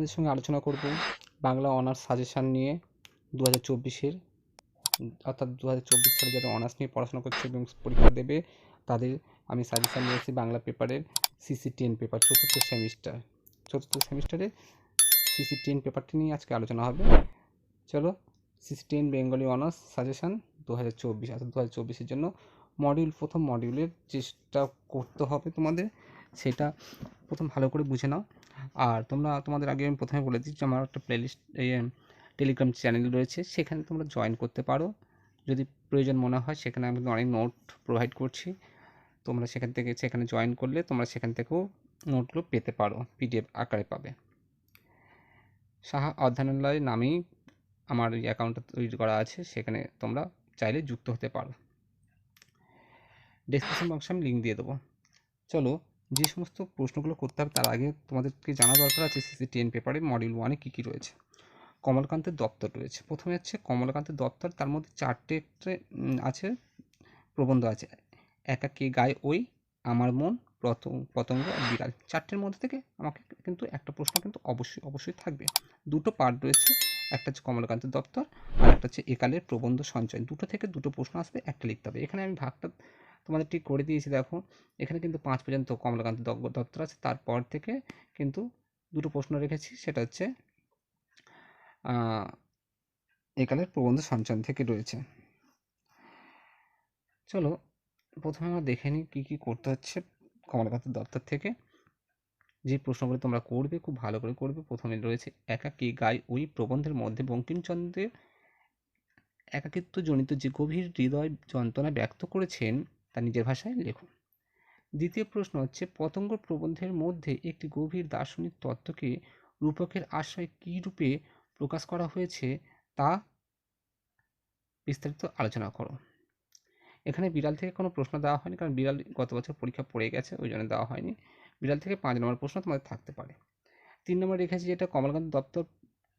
তোমাদের সঙ্গে আলোচনা করব বাংলা অনার্স সাজেশান নিয়ে 2024-এর, অর্থাৎ 2024 সালে যারা অনার্স নিয়ে পড়াশোনা করছে এবং পরীক্ষা দেবে তাদের আমি সাজেশান নিয়ে এসেছি বাংলা পেপারের CC10 পেপার চতুর্থ সেমিস্টারের CC10 পেপারটি নিয়ে আজকে আলোচনা হবে। চলো, CC10 বেঙ্গলি অনার্স সাজেশান 2024, অর্থাৎ 2024-এর জন্য প্রথম মডিউলের চেষ্টা করতে হবে তোমাদের, সেটা প্রথম ভালো করে বুঝে নাও। আর তোমাদের আগে আমি প্রথমে বলে দিচ্ছি, আমার একটা প্লেলিস্ট টেলিগ্রাম চ্যানেল রয়েছে, সেখানে তোমরা জয়েন করতে পারো যদি প্রয়োজন মনে হয়। সেখানে আমি অনেক নোট প্রোভাইড করছি, তোমরা সেখানে জয়েন করলে তোমরা সেখান থেকেও নোটগুলো পেতে পারো, PDF আকারে পাবে। সাহা অধ্যয়নালয় নামেই আমার এই অ্যাকাউন্টটা তৈরি করা আছে, সেখানে তোমরা চাইলে যুক্ত হতে পারো। ডেসক্রিপশন বক্সে আমি লিঙ্ক দিয়ে দেবো। চলো, যে সমস্ত প্রশ্নগুলো করতে হবে তার আগে তোমাদেরকে জানা দরকার আছে CC10 পেপারে মডিউল 1-এ কী কী রয়েছে। কমলাকান্তের দপ্তর রয়েছে, প্রথমে হচ্ছে কমলাকান্তের দপ্তর, তার মধ্যে 4টে আছে প্রবন্ধ আছে। একা কে গায় ওই, আমার মন, পতঙ্গ আর বিড়াল। 4টের মধ্যে থেকে আমাকে কিন্তু একটা প্রশ্ন কিন্তু অবশ্যই থাকবে। দুটো পার্ট রয়েছে, একটা হচ্ছে কমলাকান্তের দপ্তর আর একটা হচ্ছে একালের প্রবন্ধ সঞ্চয়। দুটো থেকে দুটো প্রশ্ন আসবে, একটা লিখতে হবে। এখানে আমি ভাগটা তোমাদের ঠিক করে দিয়েছি, দেখো এখানে কিন্তু 5 পর্যন্ত কমলাকান্ত দপ্তর আছে, তারপর থেকে কিন্তু দুটো প্রশ্ন রেখেছি, সেটা হচ্ছে একালের প্রবন্ধ সঞ্চয় থেকে রয়েছে। চলো, প্রথমে আমরা দেখে নিই কী কী করতে হচ্ছে কমলাকান্ত দপ্তর থেকে। যে প্রশ্নগুলো তোমরা করবে খুব ভালো করে করবে। প্রথমে রয়েছে একা কে গায় ওই প্রবন্ধের মধ্যে বঙ্কিমচন্দ্রের একাকিত্বজনিত যে গভীর হৃদয় যন্ত্রণা ব্যক্ত করেছেন তা নিজের ভাষায় লেখো। দ্বিতীয় প্রশ্ন হচ্ছে পতঙ্গ প্রবন্ধের মধ্যে একটি গভীর দার্শনিক তত্ত্বকে রূপকের আশ্রয়ে কী রূপে প্রকাশ করা হয়েছে তা বিস্তারিত আলোচনা করো। এখানে বিড়াল থেকে কোনো প্রশ্ন দেওয়া হয়নি, কারণ বিড়াল গত বছর পরীক্ষা পড়ে গেছে, ওই জন্য দেওয়া হয়নি। বিড়াল থেকে 5 নম্বর প্রশ্ন তোমাদের থাকতে পারে। 3 নম্বর রেখেছি যেটা কমলাকান্ত দপ্তর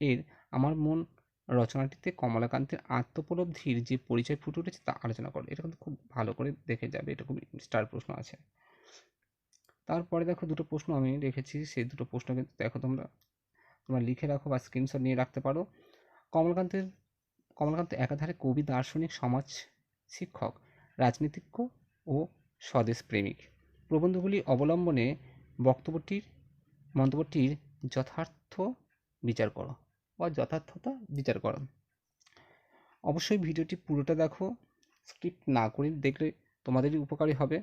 এর আমার মন রচনাটিতে কমলাকান্তের আত্মোপলব্ধির যে পরিচয় ফুটে উঠেছে তা আলোচনা করো। এটা কিন্তু খুব ভালো করে দেখে যাবে, এটা খুব স্টার প্রশ্ন আছে। তারপরে দেখো দুটো প্রশ্ন আমি রেখেছি, সেই দুটো প্রশ্ন কিন্তু দেখো তোমরা লিখে রাখো বা স্ক্রিনশট নিয়ে রাখতে পারো। কমলাকান্ত একাধারে কবি, দার্শনিক, সমাজ শিক্ষক, রাজনীতিজ্ঞ ও স্বদেশপ্রেমিক। প্রবন্ধগুলি অবলম্বনে মন্তব্যটির যথার্থতা বিচার করো। অবশ্যই ভিডিওটি পুরোটা দেখো, স্কিপ না করে দেখলে তোমাদেরই উপকারী হবে।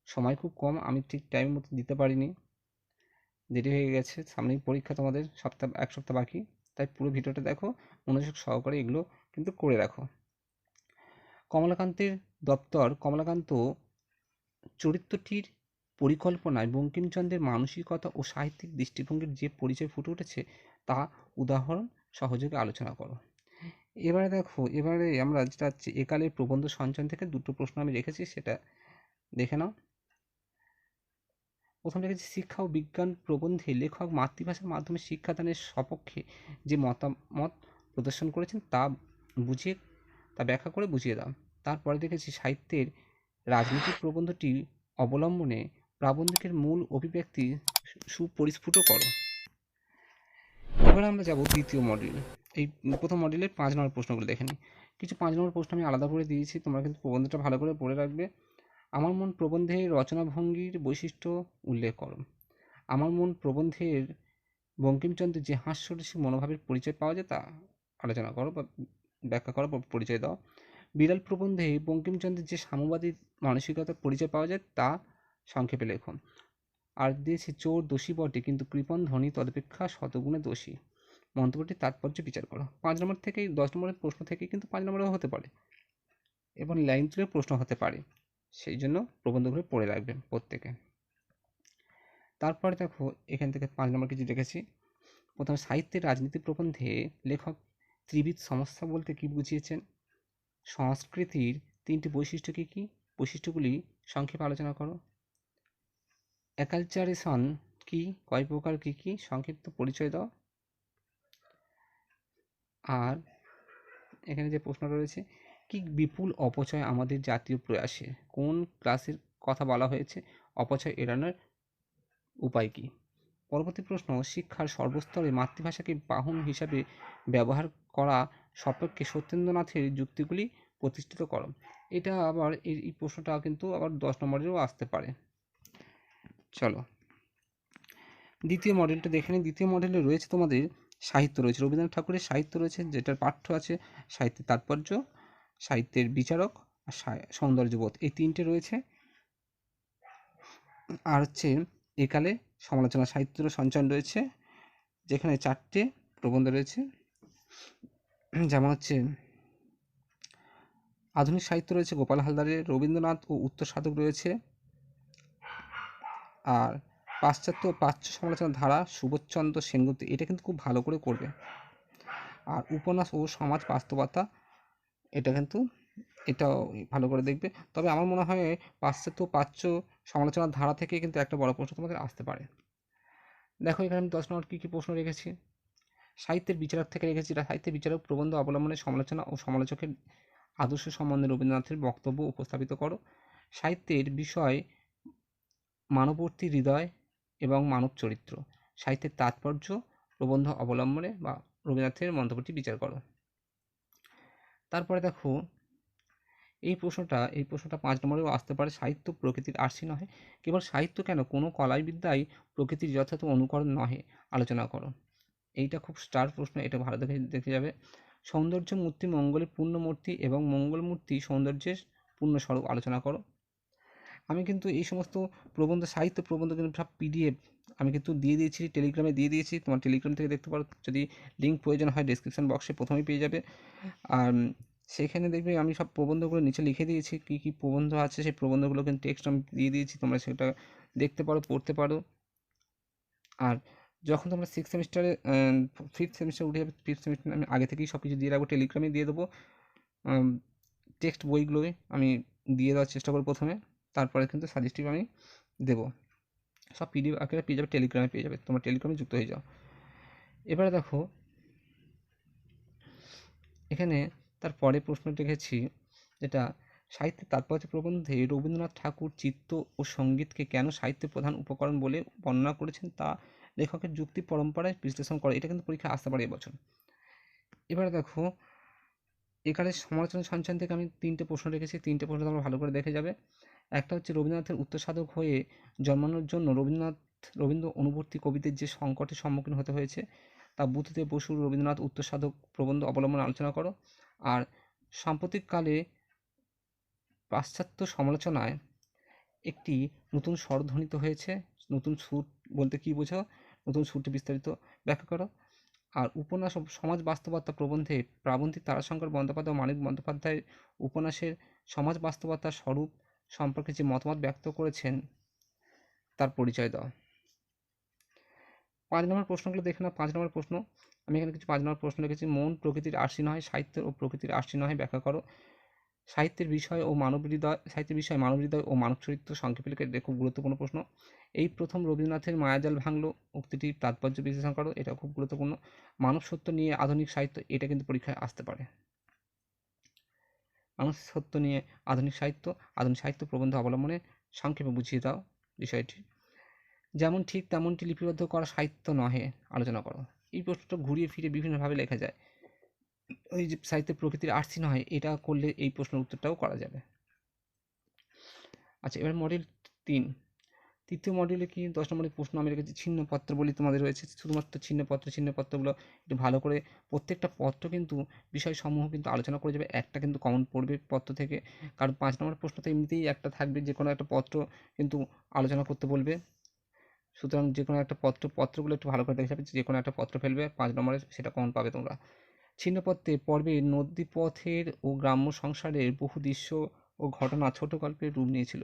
সময় খুব কম, আমি ঠিক টাইম মতো দিতে পারিনি, দেরি হয়ে গেছে, সামনেই পরীক্ষা, তোমাদের এক সপ্তাহ বাকি, তাই পুরো ভিডিওটা দেখো, মনোযোগ সহকারে এগুলো কিন্তু করে রাখো। কমলাকান্ত চরিত্রটির পরিকল্পনায় বঙ্কিমচন্দ্রের মানসিকতা ও সাহিত্যিক দৃষ্টিভঙ্গির যে পরিচয় ফুটে উঠেছে তা উদাহরণ সহযোগে আলোচনা করো। এবারে আমরা যেটা হচ্ছে একালের প্রবন্ধ সঞ্চয় থেকে দুটো প্রশ্ন আমি রেখেছি, সেটা দেখে নাও। প্রথম রেখেছি শিক্ষা ও বিজ্ঞান প্রবন্ধে লেখক মাতৃভাষার মাধ্যমে শিক্ষাদানের সপক্ষে যে মতামত প্রদর্শন করেছেন তা ব্যাখ্যা করে বুঝিয়ে দাও। তারপরে দেখেছি সাহিত্যের রাজনীতির প্রবন্ধটি অবলম্বনে প্রাবন্ধিকের মূল অভিব্যক্তি সুপরিস্ফুট করো। এবার আমরা যাব দ্বিতীয় মডিউল। এই প্রথম মডিউলের 5 নম্বর প্রশ্নগুলো দেখে নিই। কিছু 5 নম্বর প্রশ্ন আমি আলাদা করে দিয়েছি, তোমরা কিন্তু প্রবন্ধটা ভালো করে পড়ে রাখবে। আমার মন প্রবন্ধের রচনাভঙ্গির বৈশিষ্ট্য উল্লেখ করো। আমার মন প্রবন্ধের বঙ্কিমচন্দ্রের যে হাস্যরসিক মনোভাবের পরিচয় পাওয়া যায় তা আলোচনা করো বা ব্যাখ্যা করো বা পরিচয় দাও। বিড়াল প্রবন্ধে বঙ্কিমচন্দ্রের যে সাম্যবাদী মানসিকতার পরিচয় পাওয়া যায় তা সংক্ষেপে লেখো। আর দিয়েছি চোর দোষী বটে কিন্তু কৃপণ ধনী তদপেক্ষা শতগুণে দোষী। মন্তব্যটির তাৎপর্য বিচার করো। 5 নম্বর থেকেই 10 নম্বরের প্রশ্ন থেকেই কিন্তু 5 নম্বরেও হতে পারে এবং লাইন তুলে প্রশ্ন হতে পারে, সেই জন্য প্রবন্ধগুলো পড়ে রাখবেন প্রত্যেকে। তারপরে দেখো এখান থেকে 5 নম্বর কিছু রেখেছি। প্রথমে সাহিত্যের রাজনীতি প্রবন্ধে লেখক ত্রিবিধ সমস্যা বলতে কি বুঝিয়েছেন, সংস্কৃতির 3টি বৈশিষ্ট্য কী কী, বৈশিষ্ট্যগুলি সংক্ষেপে আলোচনা করো। অ্যাকালচারেশন কি, কয় প্রকার, কী কী, সংক্ষিপ্ত পরিচয় দাও। আর এখানে যে প্রশ্ন রয়েছে, কি বিপুল অপচয় আমাদের জাতীয় প্রয়াসে, কোন ক্লাসের কথা বলা হয়েছে, অপচয় এড়ানোর উপায় কী। পরবর্তী প্রশ্ন, শিক্ষার সর্বস্তরে মাতৃভাষাকে বাহন হিসাবে ব্যবহার করা সপক্ষে সত্যেন্দ্রনাথের যুক্তিগুলি প্রতিষ্ঠিত করো। এটা আবার এই প্রশ্নটা কিন্তু আবার 10 নম্বরেরও আসতে পারে। চলো দ্বিতীয় মডেলটা দেখে নিই। দ্বিতীয় মডেলে রয়েছে তোমাদের সাহিত্য রয়েছে, রবীন্দ্রনাথ ঠাকুরের সাহিত্য রয়েছে, যেটার পাঠ্য আছে সাহিত্যের তাৎপর্য, সাহিত্যের বিচারক আর সৌন্দর্যবোধ, এই তিনটে রয়েছে। আর হচ্ছে একালে সমালোচনা সাহিত্যের সঞ্চয়ন রয়েছে, যেখানে 4টে প্রবন্ধ রয়েছে, যেমন হচ্ছে আধুনিক সাহিত্য রয়েছে গোপাল হালদারের, রবীন্দ্রনাথ ও উত্তর সাধক রয়েছে, আর পাশ্চাত্য প্রাচ্য সমালোচনার ধারা সুবোধচন্দ্র সেনগুপ্ত, এটা কিন্তু খুব ভালো করে করবে। আর উপন্যাস ও সমাজ বাস্তবতা, এটাও ভালো করে দেখবে। তবে আমার মনে হয় পাশ্চাত্য প্রাচ্য সমালোচনার ধারা থেকে কিন্তু একটা বড় প্রশ্ন তোমাদের আসতে পারে। দেখো এখানে আমি 10 নম্বর কী কী প্রশ্ন রেখেছি। সাহিত্যের বিচারক থেকে রেখেছি, সাহিত্যের বিচারক প্রবন্ধ অবলম্বনে সমালোচনা ও সমালোচকের আদর্শ সম্বন্ধে রবীন্দ্রনাথের বক্তব্য উপস্থাপিত করো। সাহিত্যের বিষয় মানববর্তী হৃদয় এবং মানব চরিত্র, সাহিত্যের তাৎপর্য প্রবন্ধ অবলম্বনে বা রবীন্দ্রনাথের মন্তব্যটি বিচার করো। তারপরে দেখো এই প্রশ্নটা 5 নম্বরেও আসতে পারে। সাহিত্য প্রকৃতির আর্সি নহে, কেবল সাহিত্য কেন কোনো কলাই বিদ্যায় প্রকৃতির যথাযথ অনুকরণ নহে, আলোচনা করো। এইটা খুব স্টার প্রশ্ন, এটা ভালো দেখে যাবে। সৌন্দর্য মূর্তি মঙ্গলের পূর্ণ মূর্তি এবং মঙ্গলমূর্তি সৌন্দর্যের পূর্ণস্বরূপ, আলোচনা করো। আমি কিন্তু এই সমস্ত প্রবন্ধ, সাহিত্য প্রবন্ধ কিন্তু সব পিডিএফ আমি কিন্তু দিয়ে দিয়েছি, টেলিগ্রামে দিয়ে দিয়েছি, তোমার টেলিগ্রাম থেকে দেখতে পারো। যদি লিঙ্ক প্রয়োজন হয় ডেসক্রিপশন বক্সে প্রথমেই পেয়ে যাবে। আর সেখানে দেখবে আমি সব প্রবন্ধগুলো নিচে লিখে দিয়েছি, কী কী প্রবন্ধ আছে সেই প্রবন্ধগুলো কিন্তু টেক্সট আমি দিয়ে দিয়েছি, তোমরা সেটা দেখতে পারো, পড়তে পারো। আর যখন তোমরা 6 সেমিস্টারে 5th সেমিস্টার উঠে যাবে, 5th সেমিস্টার আমি আগে থেকেই সব কিছু দিয়ে রাখবো, টেলিগ্রামে দিয়ে দেবো। টেক্সট বইগুলোই আমি দিয়ে দেওয়ার চেষ্টা করবো প্রথমে, তারপরে কিন্তু সাজেস্টিভ আমি দেবো। সব পিডিএফ আকারে পেয়ে যাবে, টেলিগ্রামে পেয়ে যাবে, তোমরা টেলিগ্রামে যুক্ত হয়ে যাও। এবারে দেখো এখানে তারপরে প্রশ্ন রেখেছি, যেটা সাহিত্যের তাৎপর্য প্রবন্ধে রবীন্দ্রনাথ ঠাকুর চিত্ত ও সঙ্গীতকে কেন সাহিত্যের প্রধান উপকরণ বলে বর্ণনা করেছেন তা লেখকের যুক্তি পরম্পরায় বিশ্লেষণ করে। এটা কিন্তু পরীক্ষায় আসতে পারে এবছর। এবারে দেখো এখানে সমালোচনা সঞ্চয়ন থেকে আমি 3টে প্রশ্ন রেখেছি, 3টে প্রশ্ন তোমরা ভালো করে দেখে যাবে। একটা হচ্ছে রবীন্দ্রনাথের উত্তর সাধক হয়ে জন্মানোর জন্য রবীন্দ্র অনুবর্তী কবিদের যে সংকটের সম্মুখীন হতে হয়েছে তা বুদ্ধদেব বসুর রবীন্দ্রনাথ উত্তর সাধক প্রবন্ধ অবলম্বনে আলোচনা করো। আর সাম্প্রতিককালে পাশ্চাত্য সমালোচনায় একটি নতুন স্বর ধ্বনিত হয়েছে, নতুন সুর বলতে কী বোঝো, নতুন সুরটি বিস্তারিত ব্যাখ্যা করো। আর উপন্যাস ও সমাজ বাস্তবতা প্রবন্ধে প্রাবন্ধিক তারাশঙ্কর বন্দ্যোপাধ্যায় ও মানিক বন্দ্যোপাধ্যায়ের উপন্যাসের সমাজ বাস্তবতার স্বরূপ সম্পর্কে যে মতামত ব্যক্ত করেছেন তার পরিচয় দাও। 5 নম্বর প্রশ্নগুলো দেখে নাও। 5 নম্বর প্রশ্ন, আমি এখানে কিছু 5 নম্বর প্রশ্ন লিখেছি। মন প্রকৃতির আর্সি নয়, সাহিত্য ও প্রকৃতির আর্সি নয়, ব্যাখ্যা করো। সাহিত্যের বিষয় মানব হৃদয় ও মানব চরিত্র, সংক্ষেপে লিখে, এটা খুব গুরুত্বপূর্ণ প্রশ্ন। এই প্রথম রবীন্দ্রনাথের মায়াজাল ভাঙল উক্তিটির তাৎপর্য বিশ্লেষণ করো, এটা খুব গুরুত্বপূর্ণ। মানব সত্য নিয়ে আধুনিক সাহিত্য, এটা কিন্তু পরীক্ষায় আসতে পারে। মানব সত্য নিয়ে আধুনিক সাহিত্য প্রবন্ধ অবলম্বনে সংক্ষেপে বুঝিয়ে দাও বিষয়টি। যেমন ঠিক তেমনটি লিপিবদ্ধ করা সাহিত্য নহে, আলোচনা করো। এই প্রশ্নটা ঘুরিয়ে ফিরে বিভিন্নভাবে লেখা যায়। ওই যে সাহিত্যের প্রকৃতির আর্সি নয়, এটা করলে এই প্রশ্নের উত্তরটাও করা যাবে। আচ্ছা, এবার মডেল 3, তৃতীয় মডিউলে কি 10 নম্বরের প্রশ্ন আমি রেখেছি ছিন্নপত্র বলি তোমাদের রয়েছে, শুধুমাত্র ছিন্নপত্রগুলো একটু ভালো করে, প্রত্যেকটা পত্র কিন্তু বিষয়সমূহ কিন্তু আলোচনা করে যাবে, একটা কিন্তু কমন পড়বে পত্র থেকে, কারণ 5 নম্বর প্রশ্ন তো এমনিতেই একটা থাকবে, যে কোনো একটা পত্র কিন্তু আলোচনা করতে বলবে। সুতরাং যে কোনো একটা পত্রগুলো একটু ভালো করে দেখে যাবে, যে কোনো একটা পত্র ফেলবে 5 নম্বরে, সেটা কমন পাবে তোমরা। ছিন্নপত্রে পর্বে নদীপথের ও গ্রাম্য সংসারের বহু দৃশ্য ও ঘটনা ছোট গল্পের রূপ নিয়েছিল,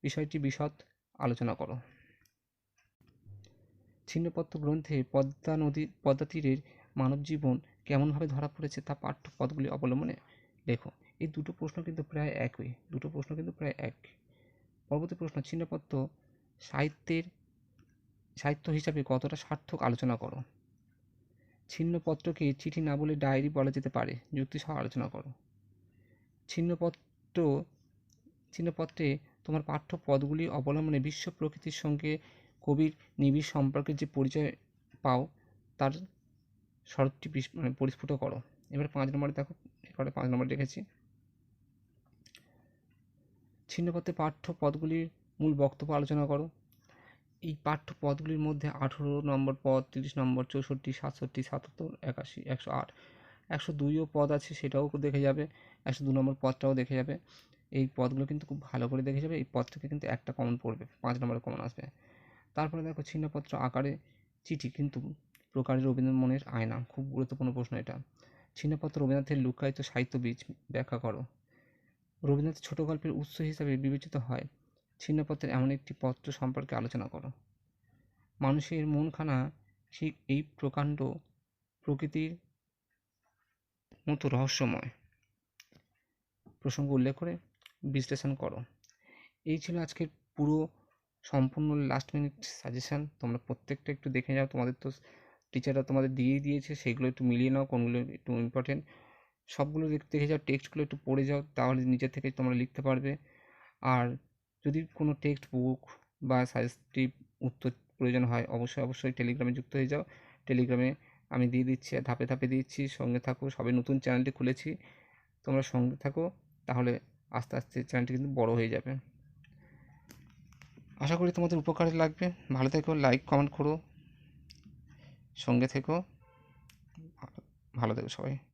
বিষয়টি বিশদ আলোচনা করো। ছিন্নপত্র গ্রন্থে পদ্মা তীরের মানবজীবন কেমনভাবে ধরা পড়েছে তা পাঠ্য পদগুলি অবলম্বনে লেখো। এই দুটো প্রশ্ন কিন্তু প্রায় একই, পরবর্তী প্রশ্ন, ছিন্নপত্র সাহিত্য হিসাবে কতটা সার্থক, আলোচনা করো। ছিন্নপত্রকে চিঠি না বলে ডায়েরি বলা যেতে পারে, যুক্তিসহ আলোচনা করো। ছিন্নপত্রে তোমার পাঠ্য পদগুলি অবলম্বনে বিশ্ব প্রকৃতির সঙ্গে কবির নিবিড় সম্পর্কে যে পরিচয় পাও তার শরৎটি পরিস্ফুট করো। এবার 5 নম্বরে দেখো, এবারে 5 নম্বরে লিখেছি, ছিন্নপত্রে পাঠ্য পদগুলির মূল বক্তব্য আলোচনা করো। এই পাঠ্য পদগুলির মধ্যে 18 নম্বর পদ, 30 নম্বর, 64, 67, 77, 81, 108, 102ও পদ আছে, সেটাও দেখে যাবে। 102 নম্বর পদটাও দেখে যাবে। এই পদগুলো কিন্তু খুব ভালো করে দেখে যাবে। এই পদ থেকে কিন্তু একটা কমন পড়বে, 5 নম্বরে কমন আসবে। তারপরে দেখো, ছিন্নপত্র আকারে চিঠি কিন্তু প্রকারে রবীন্দ্র মনের আয়না। খুব গুরুত্বপূর্ণ প্রশ্ন এটা। ছিন্নপত্র রবীন্দ্রনাথের লুকায়িত সাহিত্য বীজ ব্যাখ্যা করো। রবীন্দ্রনাথ ছোট গল্পের উৎস হিসাবে বিবেচিত হয়। ছিন্নপত্রের এমন একটি পত্র সম্পর্কে আলোচনা করো। মানুষের মনখানা ঠিক এই প্রকাণ্ড প্রকৃতির মতো রহস্যময়। প্রসঙ্গ উল্লেখ করে বিশ্লেষণ করো। এই ছিল আজকের পুরো সম্পূর্ণ লাস্ট মিনিট সাজেশান। তোমরা প্রত্যেকটা একটু দেখে যাও, তোমাদের তো টিচাররা তোমাদের দিয়েই দিয়েছে, সেগুলো একটু মিলিয়ে নাও কোনগুলো একটু ইম্পর্টেন্ট। সবগুলো দেখে যাও, টেক্সটগুলো একটু পড়ে যাও, তাহলে নিজের থেকে তোমরা লিখতে পারবে। আর যদি কোনো টেক্সট বুক বা সাজেস্টিভ উত্তর প্রয়োজন হয়, অবশ্যই টেলিগ্রামে যুক্ত হয়ে যাও। টেলিগ্রামে আমি দিয়ে দিচ্ছি, ধাপে ধাপে দিচ্ছি, সঙ্গে থাকো। সবে নতুন চ্যানেলটি খুলেছি, তোমরা সঙ্গে থাকো, তাহলে আস্তে আস্তে চ্যানেলটি কিন্তু বড় হয়ে যাবে। আশা করি তোমাদের উপকারে লাগবে। ভালো থেকো, লাইক কমেন্ট করো, সঙ্গে থেকো, ভালো থেকো সবাই।